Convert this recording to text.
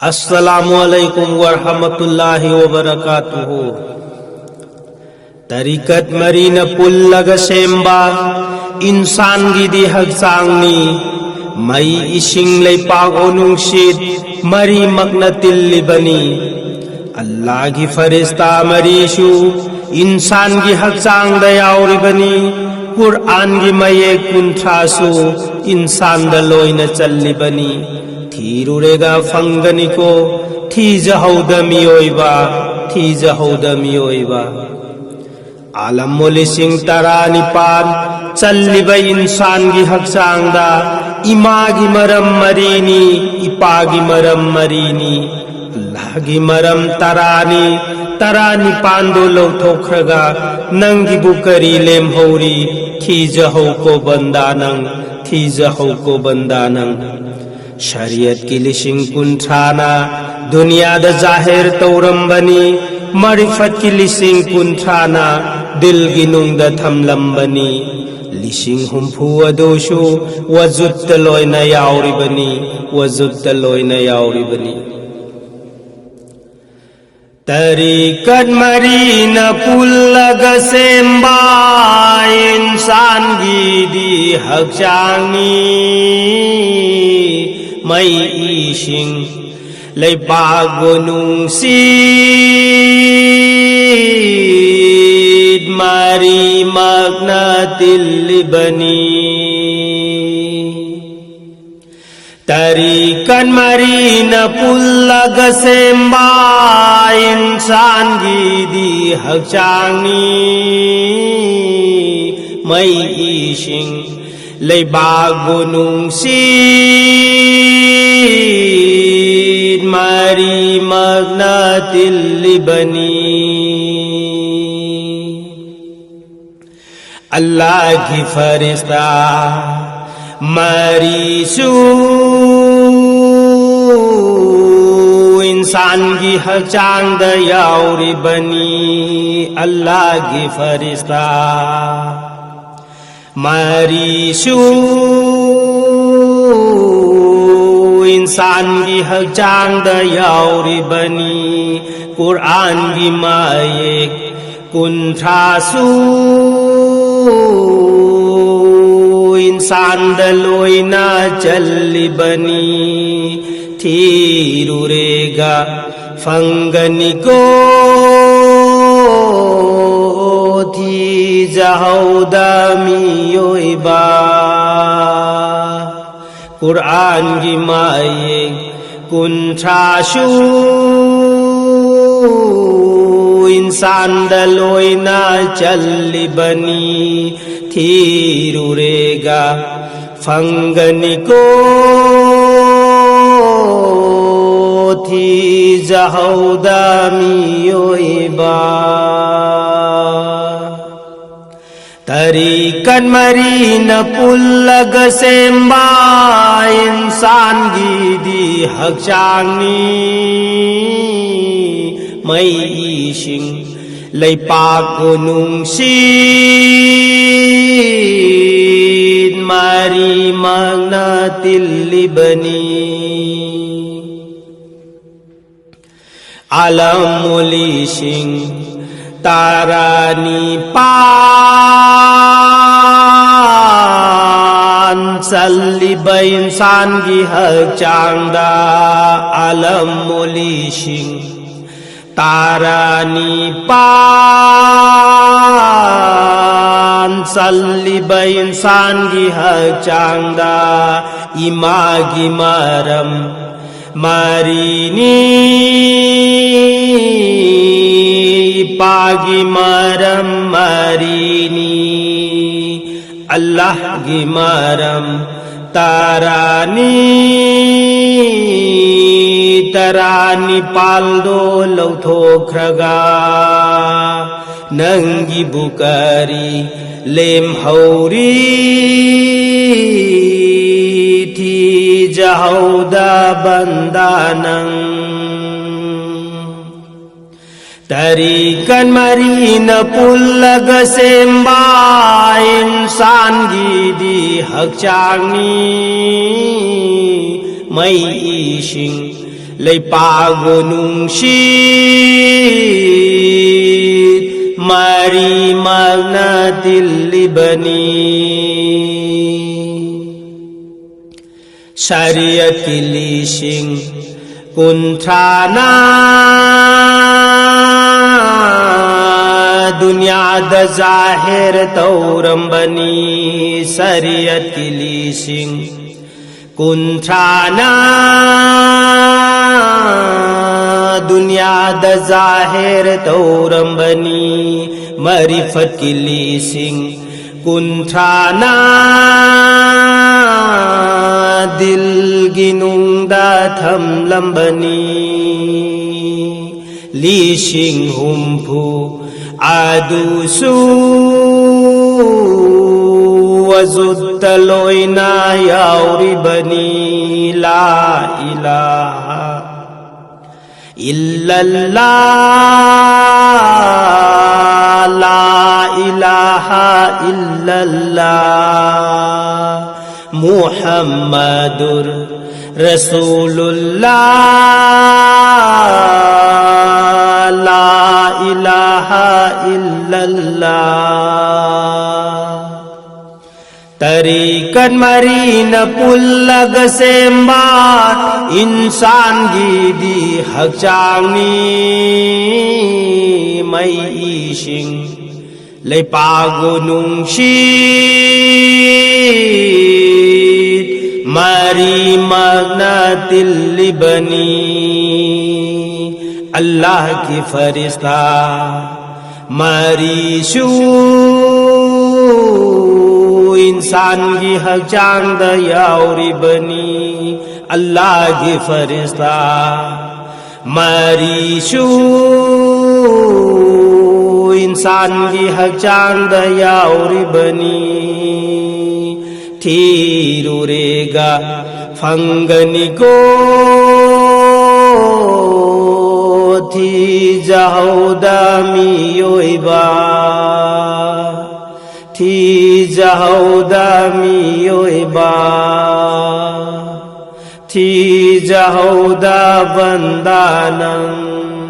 अस्सलामुअलैकुम वरहमतुल्लाहि वबरकातुहु। तरीकत मरीन पुल्लग सेम्बा इंसान गिदी हक्सांगनी मई इशिंग लेपाग ओनुंगशिद मरी मग्न तिल्लिबनी। अल्लाह की फरिश्ता मरीशु इंसान की हक्सांग दयावरिबनी। कुरआन की मये कुंथासु इंसान दलोइन चल्लिबनी। थीरुरेगा फंगनिको थीजहौदमियोइबा थीजहौदमियोइबा। आलम लिसिंग तरा निपान चल्लिबा इंसान की हक्सांगदा इमागी मरम मरीनी इपागी मरम मरीनी। अल्लाह की मरम तरा निपान दो लौथोख्रगा नंगी बुकरी लेमहौरी थीजहौ को बंदानंग थीजहौ को बंदानंग। शरीयत की लिशिंग कुंठाना दुनिया द जाहिर तौरम्बनी। मरिफत की लिशिंग कुंठाना दिल की नुंग द थमलम्बनी। लिशिंग हुम्फू अदोशु वजुत लोयना यावरिबनी वजुत लोयना यावरिबनी। तरीकत मरीन पुल्लग सेम्बा इंसान गिदी हक्सांगनी मई इशिंग लेपाग ओनुंगशिद मरी मग्न तिल्लिबनी। तरीकत मरीन पुल्लग सेम्बा इंसान गिदी हक्सांगनी मई इशिंग लेपाग ओनुंगशिद मरी मग्न तिल्लिबनी। अल्लाह की फरिश्ता मरीशु इंसान की हक्सांग दयावरिबनी। अल्लाह की फरिश्ता मरीशु इंसान की हक्सांग दयावरिबनी। कुरआन की मायेक कुंठासु इंसान दलोइना चल्लिबनी। थीरुरेगा फंगनिको थीजहौदमियोइबा। कुरआन की माये कुंठाशु इंसान दलोइना चल्लिबनी। थीरुरेगा फंगनिको थीजहौदमियोइबा। तरीकत मरीन पुल्लग सेम्बा इंसान गिदी हक्सांगनी मई इशिंग लेपाग ओनुंगशिद मरी मग्न तिल्लिबनी। आलम लिशिंग तारानी पान चल्लिबा इंसान की हक्सांगदा। आलम लिशिंग तारानी पान चल्लिबा इंसान की हक्सांगदा इमागी मरम मरीनी पागी मरम मरीनी। अल्लाह की मरम तरानी पाल दो लौथोख्रगा नंगी बुकरी लेमहौरी थीजहौदा बंदानंग। तरीकत मरीन पुल्लग सेम्बा इंसान गिदी हक्सांगनी मई इशिंग leipago nungshit mari magnatilibani Syariat kilising kuntrana दुनिया द जाहिर तौरम बनी शरीयत की लीसिंग कुंठाना दुनिया द जाहिर तौरम बनी मरिफत की लीसिंग कुंठाना दिल गिनुंदा थम लंबनी leasing हुम्फू adusu wazudtaloina yauribani la ilaha illallah la ilaha illallah muhammadur rasulullah la ilaha illallah tarikan marina pullag sembar insan gidi hak changni mai ishing leipago nungshit mari magnatilibani अल्लाह की फरिश्ता मरीशू इंसान की हक चांद दयाउरी बनी अल्लाह की फरिश्ता मरीशू इंसान की हक चांद दयाउरी बनी थीरुरेगा फंगनी को thi jahauda miyoiba thi jahauda miyoiba thi jahauda bandanang